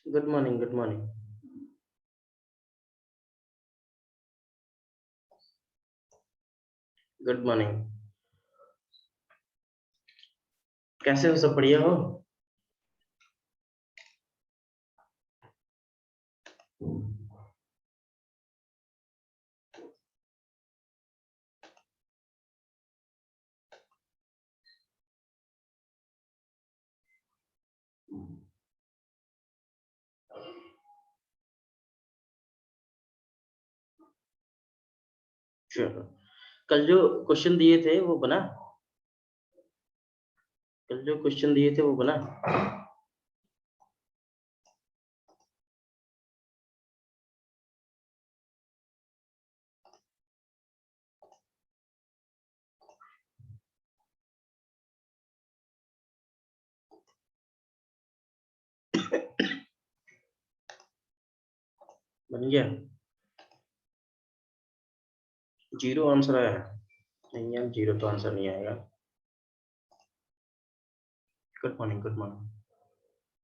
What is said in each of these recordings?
Good morning, good morning. Good morning. कैसे हो? सब बढ़िया हो? चलो, कल जो क्वेश्चन दिए थे वो बना? कल जो क्वेश्चन दिए थे वो बना? बन गया? जीरो आंसर आया है? नहीं यार, जीरो तो आंसर नहीं आएगा। Good morning, good morning.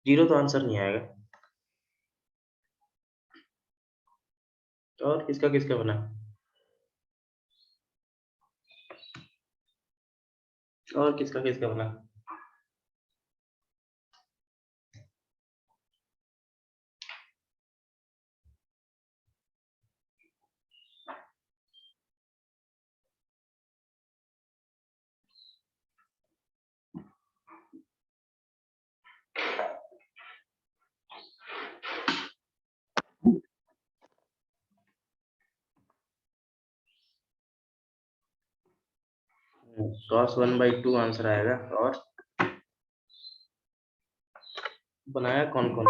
Zero तो आंसर नहीं आएगा। और किसका किसका बना? और किसका किसका बना? cos 1/2 आंसर आएगा। और बनाया कौन कौन?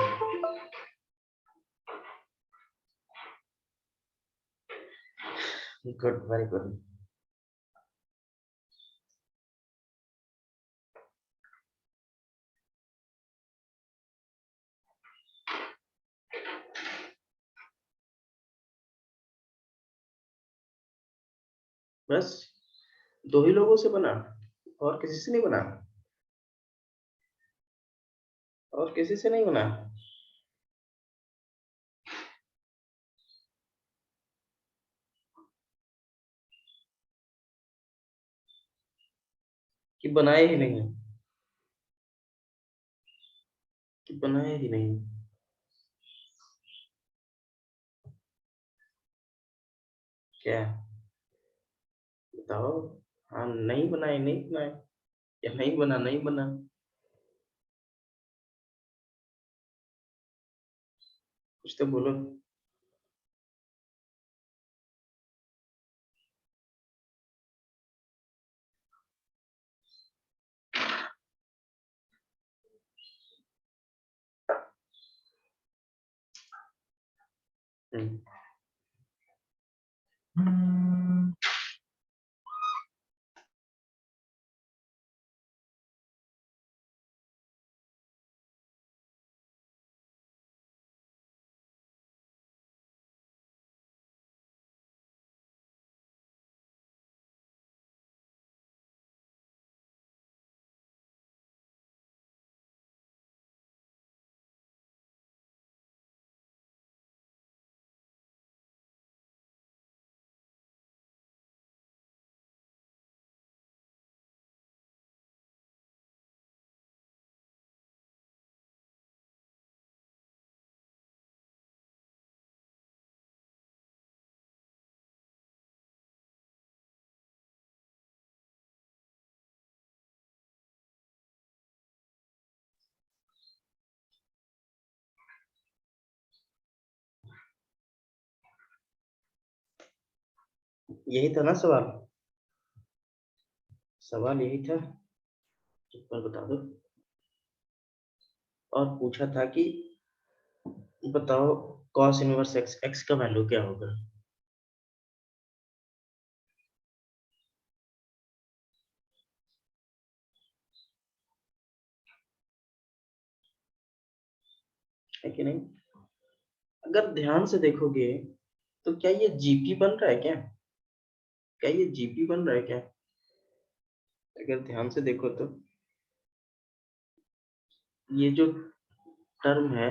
Good, very good. बस दो ही लोगों से बना? और किसी से नहीं बना? और किसी से नहीं बना? कि बनाए ही नहीं? कि बनाए ही नहीं? क्या? बताओ। हाँ, नहीं बनाए, नहीं बनाए, या नहीं बना, नहीं बना। कुछ तो बोलो। हम्म, यही था ना सवाल? सवाल यही था? एक बार बता दो। और पूछा था कि बताओ, cos इनवर्स एक्स, एक्स का वैल्यू क्या होगा? है कि नहीं? अगर ध्यान से देखोगे तो क्या ये जीपी बन रहा है क्या? क्या ये जीपी बन रहा है क्या? अगर ध्यान से देखो तो ये जो टर्म है,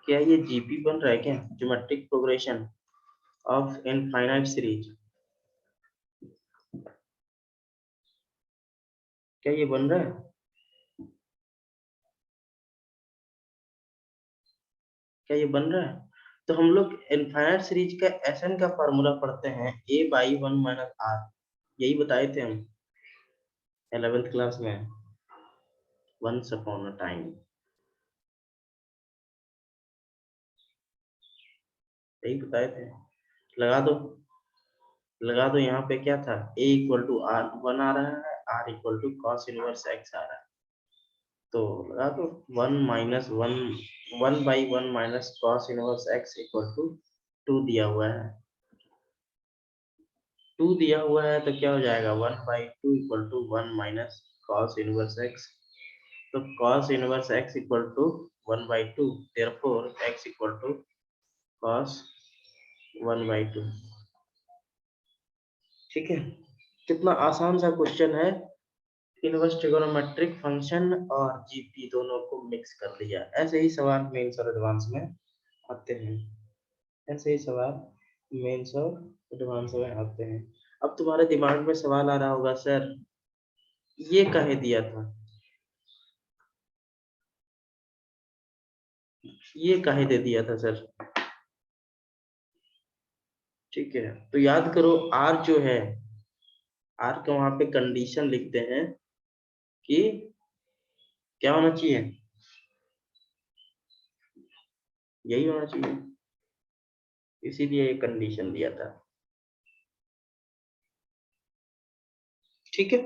क्या ये जीपी बन रहा है क्या? Geometric progression of infinite series, क्या ये बन रहा है? क्या ये बन रहा है? तो हम लोग इनफाइनाइट सीरीज का एसएन का फॉर्मूला पढ़ते हैं, ए बाई वन माइनस आर, यही बताए थे हम 11th क्लास में, वंस अपॉन अ टाइम, यही बताए थे। लगा दो, लगा दो, यहाँ पे क्या था, a equal to R one आ रहा है, r equal to cos inverse x आ रहा है, तो लगा दो one minus one, one by one minus cos inverse x equal to two दिया हुआ है, टू दिया हुआ है तो क्या हो जाएगा, one by two equal to one minus cos inverse x, तो cos inverse x equal to one by two, therefore x equal to cos one by two. ठीक है, कितना आसान सा क्वेश्चन है, इनवर्स ट्रिगोनोमेट्रिक फंक्शन और जीपी दोनों को मिक्स कर दिया। ऐसे ही सवाल मेंस और एडवांस में आते हैं, ऐसे ही सवाल मेंस और एडवांस में आते हैं। अब तुम्हारे दिमाग में सवाल आ रहा होगा, सर ये काहे दिया था, ये काहे दे दिया था सर? ठीक है, तो याद करो आर जो है, आर का वहां पे कंडीशन लिखते हैं कि क्या होना चाहिए, यही होना चाहिए, इसीलिए ये कंडीशन दिया था। ठीक है,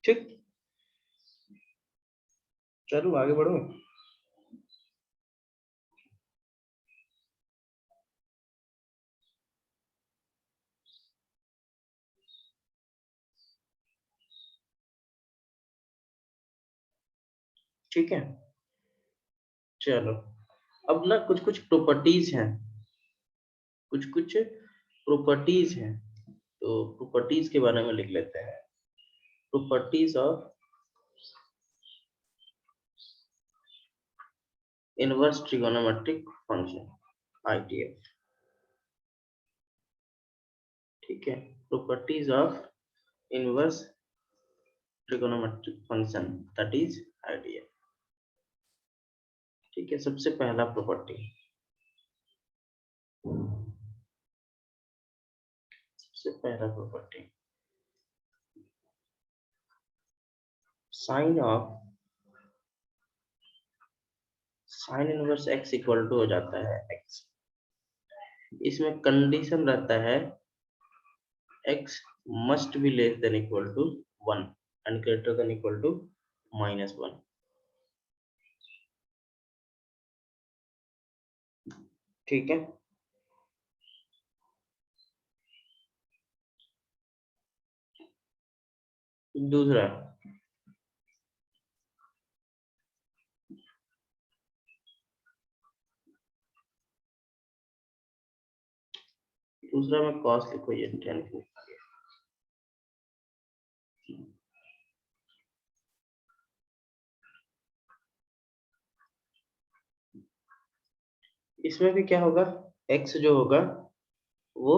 ठीक, चलो आगे बढ़ो। ठीक है, चलो अब ना कुछ कुछ प्रॉपर्टीज हैं, कुछ कुछ प्रॉपर्टीज हैं, तो प्रॉपर्टीज के बारे में लिख लेते हैं। Properties of inverse trigonometric function, ITF. ठीक है, properties of inverse trigonometric function, that is ITF. ठीक है, सबसे पहला प्रॉपर्टी, सबसे पहला property, sine of sine inverse x equal to हो जाता है एक्स, इसमें कंडीशन रहता है x must be less than equal to 1 and greater than equal to -1। ठीक है, दूसरा, दूसरा में cos लिखो, ये 10 की। इसमें भी क्या होगा, x जो होगा वो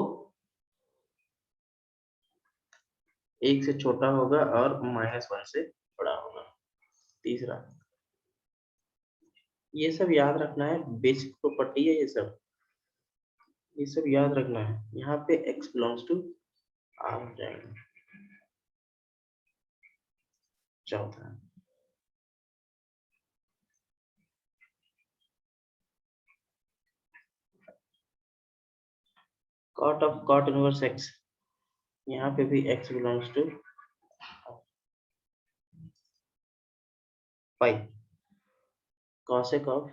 एक से छोटा होगा और -1 से बड़ा होगा। तीसरा, ये सब याद रखना है, बेसिक प्रॉपर्टी है ये सब, ये सब याद रखना है। यहाँ पे x बिलोंग्स टू r हो जाएगा। चौथा, cot इनवर्स x, यहाँ पे भी x belongs to pi, cosec of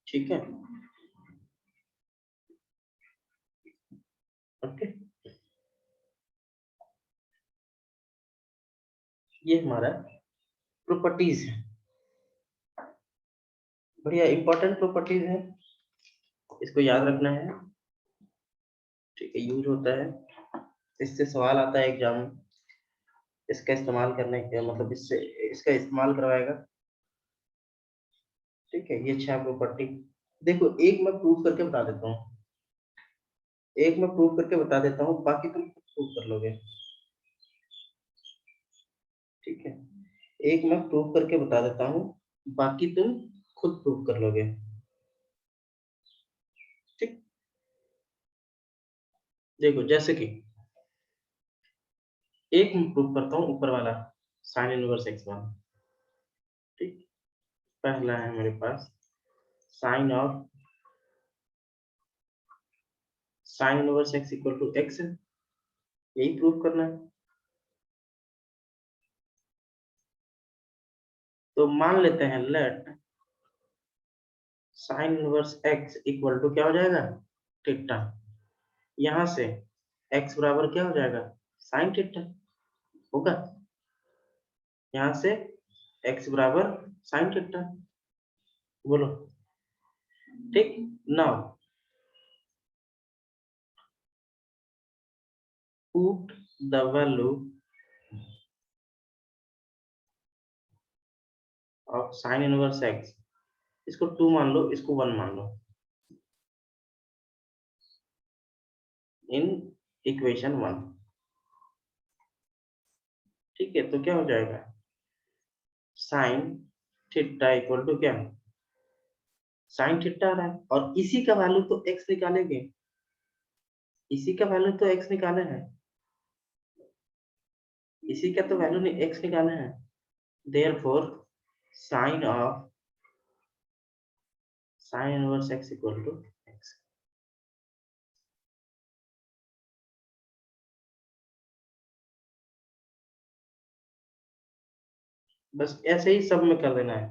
ठीक है, ओके। ये हमारा प्रॉपर्टीज है, बढ़िया इंपॉर्टेंट प्रॉपर्टीज है, इसको याद रखना है। ठीक है, यूज होता है, इससे सवाल आता है एग्जाम में, इसका इस्तेमाल करने के मतलब इससे इसका इस्तेमाल करवाएगा। ठीक है, ये 6 प्रॉपर्टी। देखो एक मैं प्रूव करके बता देता हूँ, एक मैं प्रूव करके बता देता हूँ, बाकी तुम खुद प्रूव कर लोगे। ठीक है, एक मैं प्रूव करके बता देता हूँ, बाकी तुम खुद प्रूव कर लोगे। ठीक, देखो जैसे कि एक मैं प्रूव करता हूँ ऊपर वाला साइन इनवर्स एक्स वाला। ठीक, पहला है हमारे पास sine of sine inverse x equal to x है, यही प्रूव करना है। तो मान लेते हैं let sine inverse x equal to क्या हो जाएगा, थीटा। यहां से एक्स बराबर क्या हो जाएगा, साइन थीटा होगा। यहां से एक्स बराबर साइन थीटा, बोलो। ठीक, now put the value of sine inverse x, इसको 2 मान लो, इसको 1 मान लो, इन इक्वेशन 1। ठीक है, तो क्या हो जाएगा, साइन थीटा इक्वल टू क्या, साइन थीटा आ रहा है, और इसी का वैल्यू तो एक्स निकालेंगे, इसी का वैल्यू तो एक्स निकाले हैं, इसी का तो वैल्यू एक्स निकाले हैं। Therefore sine of sine inverse x equal to x. बस ऐसे ही सब में कर देना है।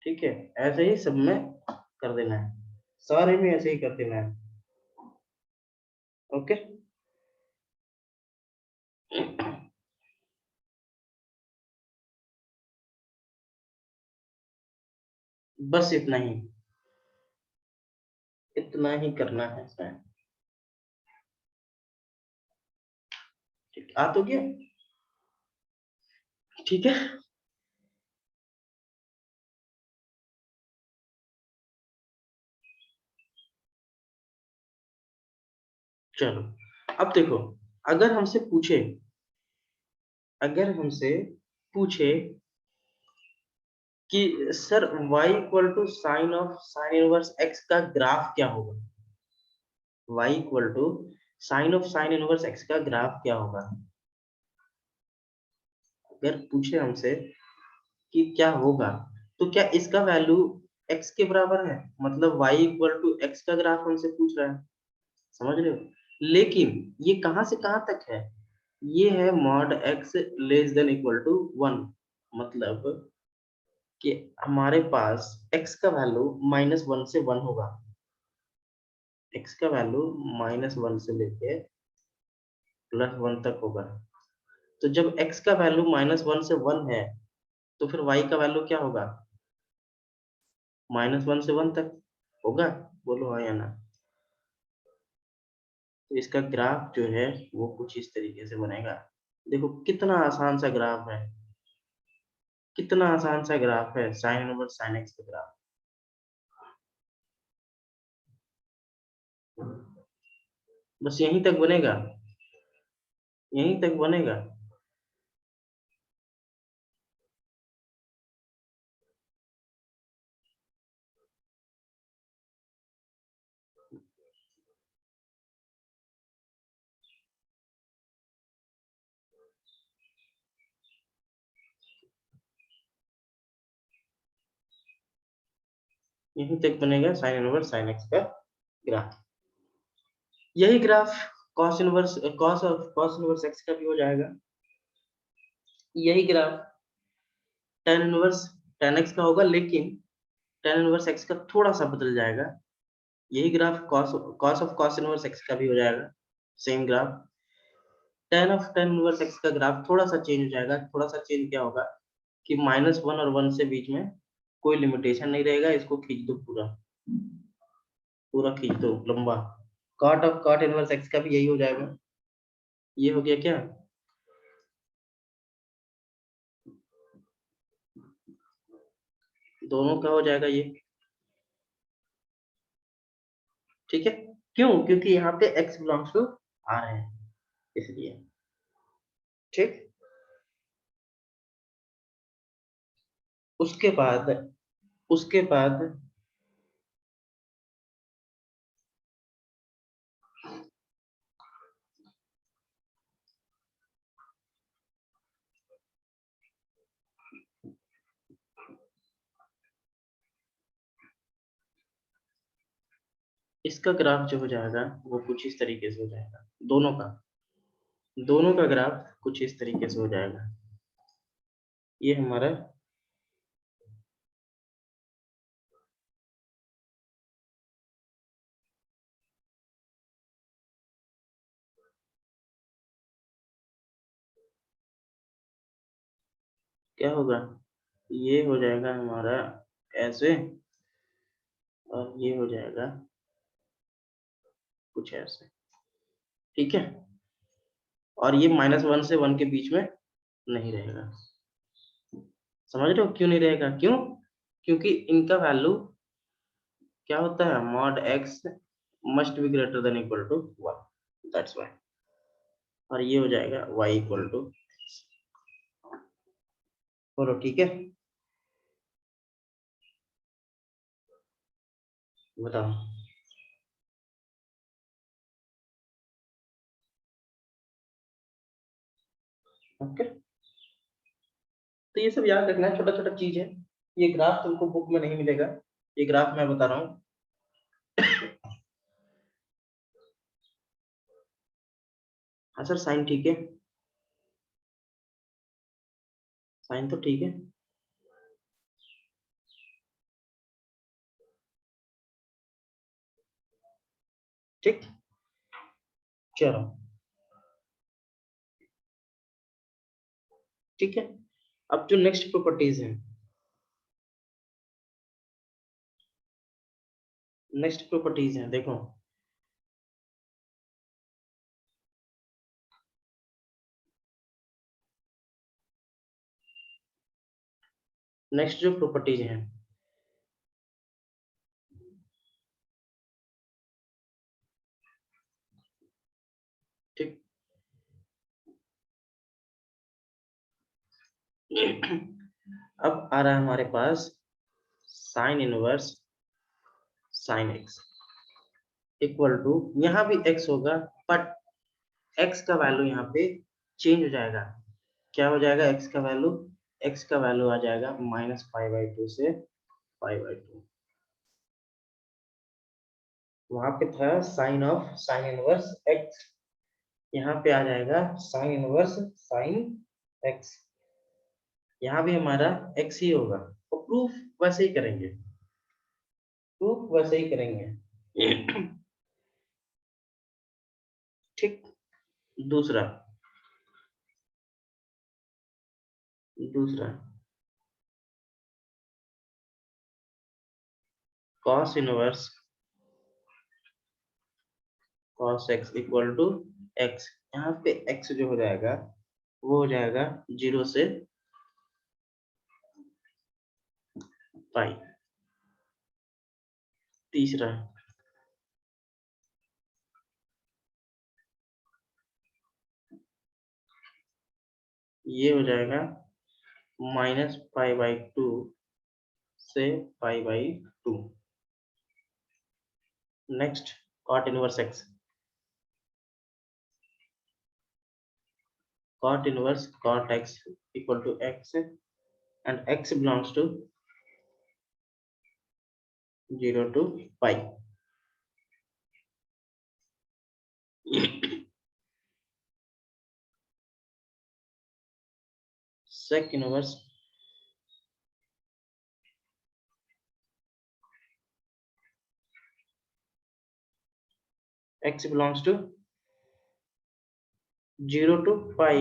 ठीक है, ऐसे ही सब में कर देना है, सारे में ऐसे ही कर देना है। ओके, बस इतना ही करना है इसमें। ठीक, आ तो गया। ठीक है, चलो अब देखो, अगर हमसे पूछे अगर हमसे पूछे कि sir y equal to sine of sine inverse x का ग्राफ क्या होगा, y equal to sine of sine inverse x का ग्राफ क्या होगा। अगर पूछे हमसे कि क्या होगा, तो क्या इसका वैल्यू x के बराबर है, मतलब y इक्वल टू x का ग्राफ हमसे पूछ रहा है, समझ रहे हो। लेकिन ये कहां से कहां तक है, ये है mod x less than equal to 1, मतलब कि हमारे पास x का वैल्यू -1 से 1 होगा, x का वैल्यू -1 से लेके +1 तक होगा। तो जब x का वैल्यू -1 से 1 है, तो फिर y का वैल्यू क्या होगा, -1 से 1 तक होगा, बोलो हाँ या ना। तो इसका ग्राफ जो है वो कुछ इस तरीके से बनेगा। देखो कितना आसान सा ग्राफ है, कितना आसान सा ग्राफ है साइन ओवर साइन एक्स का ग्राफ। बस यहीं तक बनेगा, यहीं तक बनेगा। यहीं तक बनेगा साइन ओवर साइन एक्स का ग्राफ। यही ग्राफ कॉस इनवर्स एक्स का भी हो जाएगा। यही graph tan inverse tan x का होगा, लेकिन tan इनवर्स x का थोड़ा सा बदल जाएगा। यही graph cos of cos inverse x का भी हो जाएगा, same graph. tan of tan inverse x का ग्राफ थोड़ा सा चेंज हो जाएगा। थोड़ा सा चेंज क्या होगा कि -1 और 1 से बीच में कोई लिमिटेशन नहीं रहेगा। इसको खींच दो, पूरा पूरा खींच दो लंबा। cot ऑफ cot इनवर्स x का भी यही हो जाएगा। ये हो गया क्या? दोनों का हो जाएगा ये, ठीक है। क्यों? क्योंकि यहाँ पे x बिलोंग्स टू r है, इसलिए। ठीक। उसके बाद उसके बाद इसका ग्राफ जो हो जाएगा वो कुछ इस तरीके से हो जाएगा। दोनों का ग्राफ कुछ इस तरीके से हो जाएगा। ये हमारा क्या होगा, ये हो जाएगा हमारा ऐसे, और ये हो जाएगा कुछ ऐसे, ठीक है। और ये -1 से 1 के बीच में नहीं रहेगा। समझ रहे हो क्यों नहीं रहेगा? क्यों? क्योंकि इनका वैल्यू क्या होता है, mod x must be greater than equal to 1, that's why. और ये हो जाएगा y इक्वल टू, बोलो ठीक है, बताओ। ओके, तो ये सब याद रखना है, छोटा छोटा चीज है। ये ग्राफ तुमको बुक में नहीं मिलेगा, ये ग्राफ मैं बता रहा हूँ। हाँ सर, साइन ठीक है, साइन तो ठीक है। ठीक, चलो ठीक है। अब जो नेक्स्ट प्रॉपर्टीज है, नेक्स्ट प्रॉपर्टीज है, देखो। नेक्स्ट जो प्रॉपर्टीज है, ठीक। अब आ रहा है हमारे पास sine inverse sine x equal to, यहाँ भी x होगा, बट x का वैल्यू यहाँ पे चेंज हो जाएगा। क्या हो जाएगा x का वैल्यू? x का वैल्यू आ जाएगा -π/2 से π/2। वहां पे था sine of sine inverse x, यहाँ पे आ जाएगा साइन इनवर्स साइन x। यहाँ भी हमारा x ही होगा, तो प्रूफ वैसे ही करेंगे, प्रूफ वैसे ही करेंगे। ठीक। दूसरा, दूसरा cos inverse cos x equal to x। यहाँ पे x जो हो जाएगा वो हो जाएगा 0 से पाई। तीसरा, ये हो जाएगा -π/2 से π/2। नेक्स्ट, cot इनवर्स x, cot inverse cot x equal to x, and x belongs to 0 to pi. Sec inverse x belongs to 0 to pi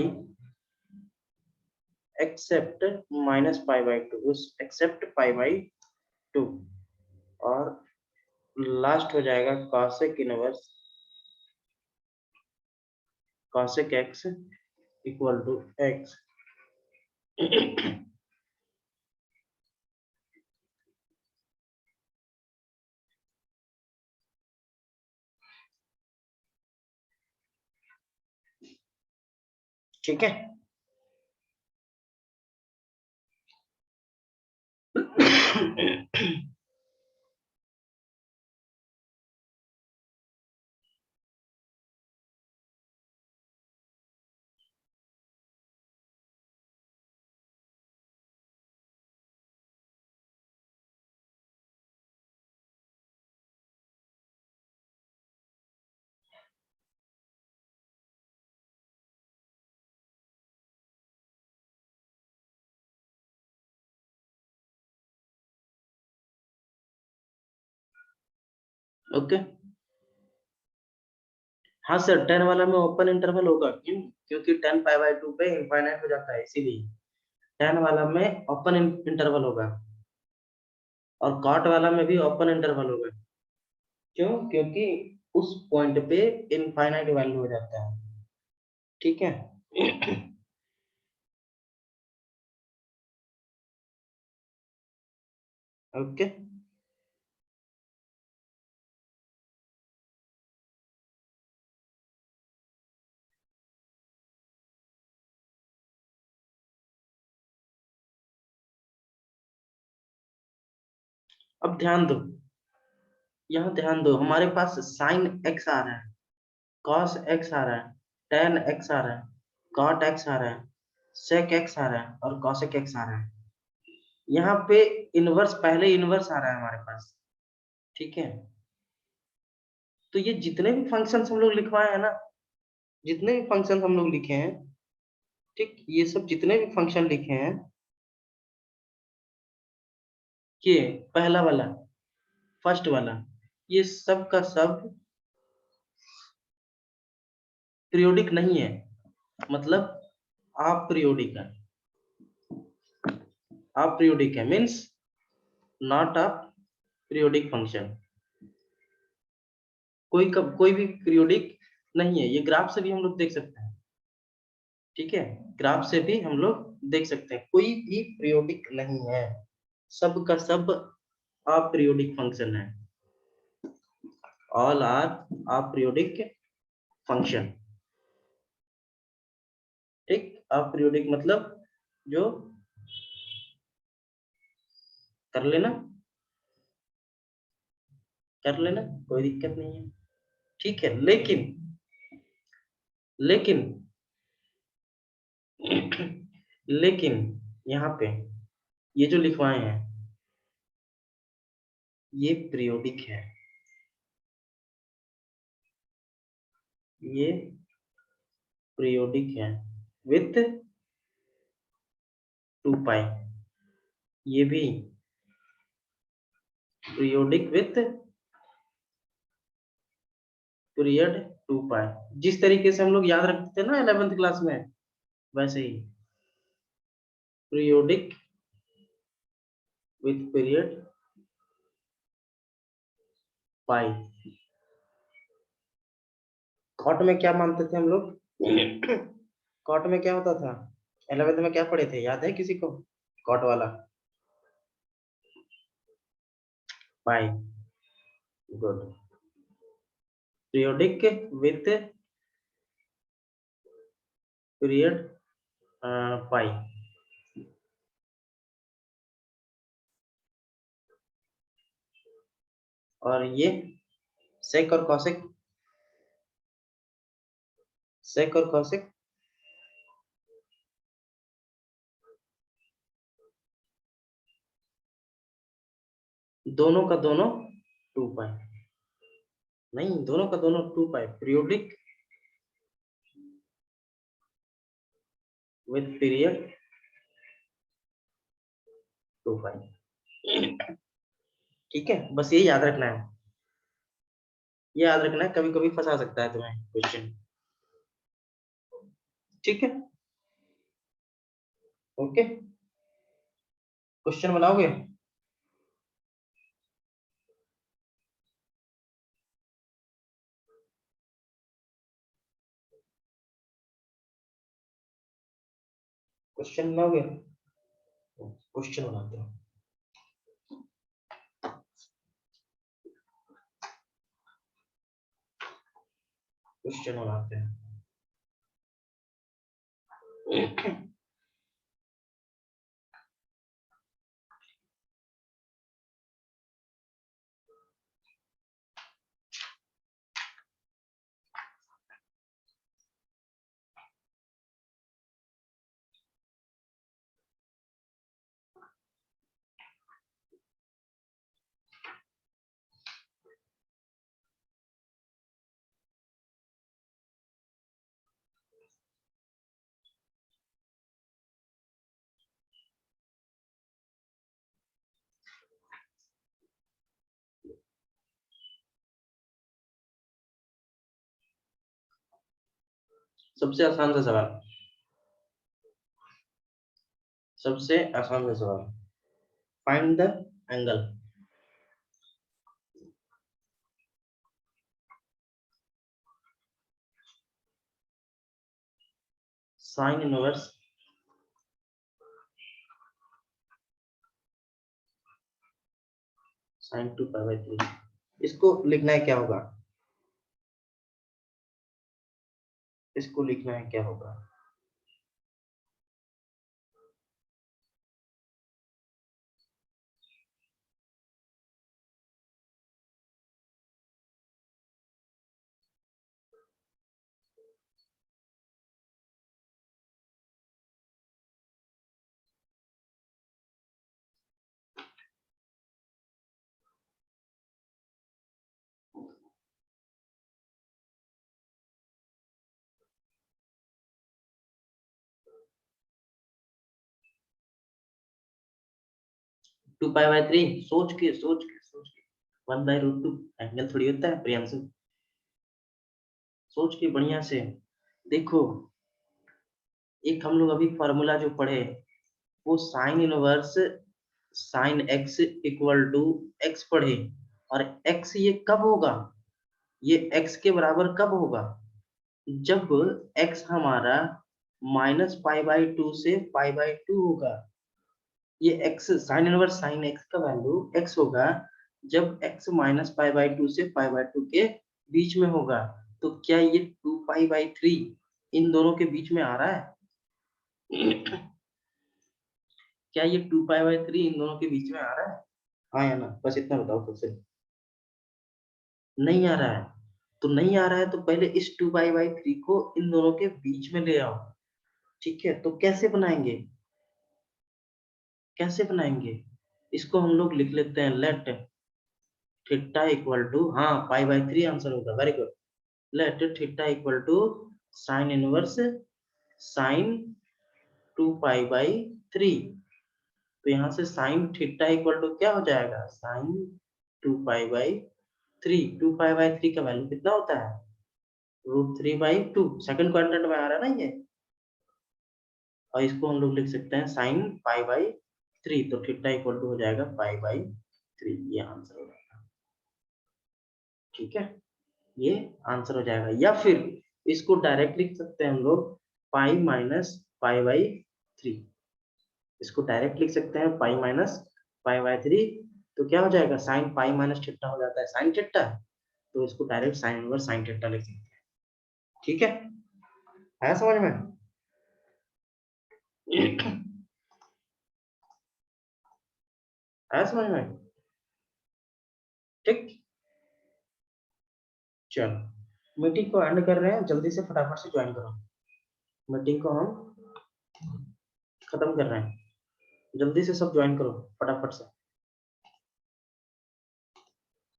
except minus pi by 2, उस except pi by 2, और लास्ट हो जाएगा cosec inverse cosec x equal to x। ठीक है। Okay. हाँ sir, 10 वाला में open interval होगा, क्यों? क्योंकि 10 पाई बाय 2 पे इनफाइनाइट हो जाता है, इसीलिए 10 वाला में ओपन इंटरवल होगा, और कॉट वाला में भी ओपन इंटरवल होगा। क्यों? क्योंकि उस पॉइंट पे इनफाइनाइट वैल्यू हो जाता है। ठीक है। ओके। अब ध्यान दो, यहाँ ध्यान दो, हमारे पास साइन x आ रहा है, cos x आ रहा है, tan x आ रहा है, cot x आ रहा है, sec x आ रहा है, और cosec x आ रहा है। यहाँ पे इनवर्स, पहले इनवर्स आ रहा है हमारे पास। ठीक है। तो ये जितने भी फंक्शंस हम लोग लिखवाए हैं ना, जितने भी फंक्शन हम लोग लिखे हैं, ठीक, ये सब जितने भी फंक्शन लिखे हैं, ये पहला वाला, फर्स्ट वाला, ये सब का सब पीरियोडिक नहीं है, मतलब अपीरियोडिक है। अपीरियोडिक है means not a periodic function. कोई भी पीरियोडिक नहीं है, ये ग्राफ से भी हम लोग देख सकते हैं। ठीक है, ग्राफ से भी हम लोग देख सकते हैं, कोई भी पीरियोडिक नहीं है, सब का सब अपीरियोडिक फंक्शन है। All are aperiodic function. ठीक, अपीरियोडिक मतलब जो, कर लेना, कर लेना, कोई दिक्कत नहीं है। ठीक है, लेकिन लेकिन लेकिन यहाँ पे ये जो लिखवाए हैं, ये पीरियोडिक है, ये पीरियोडिक है विथ 2 पाई, ये भी पीरियोडिक विथ पीरियड 2 पाई। जिस तरीके से हम लोग याद रखते थे ना 11th क्लास में, वैसे ही periodic with period pi. Cot में क्या मानते थे हम लोग? कॉट में क्या होता था? 11th में क्या पढ़े थे, याद है किसी को? कॉट वाला पाई। गुड। पीरियोडिक विथ पीरियड पाई। और ये सेक और कॉसेक, सेक और कॉसेक दोनों का दोनों 2 पाई, नहीं, दोनों का दोनों 2 पाई, पीरियोडिक विथ पीरियड 2 पाई। ठीक है, बस ये याद रखना है। ये याद रखना है, कभी कभी फंसा सकता है तुम्हें क्वेश्चन। ठीक है, ओके। क्वेश्चन बनाओगे? क्वेश्चन बनाओगे? क्वेश्चन बनाते हो? क्वेश्चन बनाते हैं। सबसे आसान सा सवाल, सबसे आसान सा सवाल। Find the angle. Sine inverse sine 2π/3। इसको लिखना है क्या होगा? इसको लिखना है क्या होगा? 2π/3। सोच के 1/√2 एंगल थोड़ी होता है प्रियांशु। सोच के बढ़िया से देखो। एक हम लोग अभी फॉर्मूला जो पढ़े, वो sine inverse sine x equal to x पढ़े। और एक्स ये कब होगा? ये एक्स के बराबर कब होगा? जब एक्स हमारा -π/2 से π/2 होगा। ये x sign inverse sine x का वैल्यू एक्स होगा जब एक्स -π/2 से π/2 के बीच में होगा। तो क्या ये 2π/3 इन दोनों के बीच में आ रहा है? क्या ये 2π/3 इन दोनों के बीच में आ रहा है? हाँ या ना, बस इतना बताओ खुद से। नहीं आ रहा है? तो नहीं आ रहा है तो पहले इस 2π/3 को इन दोनों के बीच में ले आओ। ठीक है, तो कैसे बनाएंगे? कैसे बनाएंगे? इसको हम लोग लिख लेते हैं, लेट थीटा इक्वल टू, हाँ π/3 आंसर होगा, very good. Let theta equal to sine inverse sine 2π/3। तो यहाँ से साइन थीटा इक्वल टू क्या हो जाएगा? साइन 2π/3। 2π/3 का वैल्यू कितना होता है? √3/2। सेकंड क्वाड्रेंट में आ रहा है ना ये। और इसको हम लोग लिख सकते हैं साइन π/3। तो थीटा इक्वल टू हो जाएगा π/3। ये आंसर हो जाएगा। ठीक है, ये आंसर हो जाएगा। या फिर इसको डायरेक्ट लिख सकते हैं हम लोग, पाई माइनस π/3। इसको डायरेक्ट लिख सकते हैं पाई माइनस π/3। तो क्या हो जाएगा? साइन पाई माइनस थीटा हो जाता है साइन थीटा। तो इसको direct sine inverse sine theta लिख सकते हैं। ठीक है, आया समझ में? आया समझ में? ठीक, चलो मीटिंग को एंड कर रहे हैं, जल्दी से फटाफट से ज्वाइन करो। मीटिंग को हम खत्म कर रहे हैं, जल्दी से सब ज्वाइन करो फटाफट से।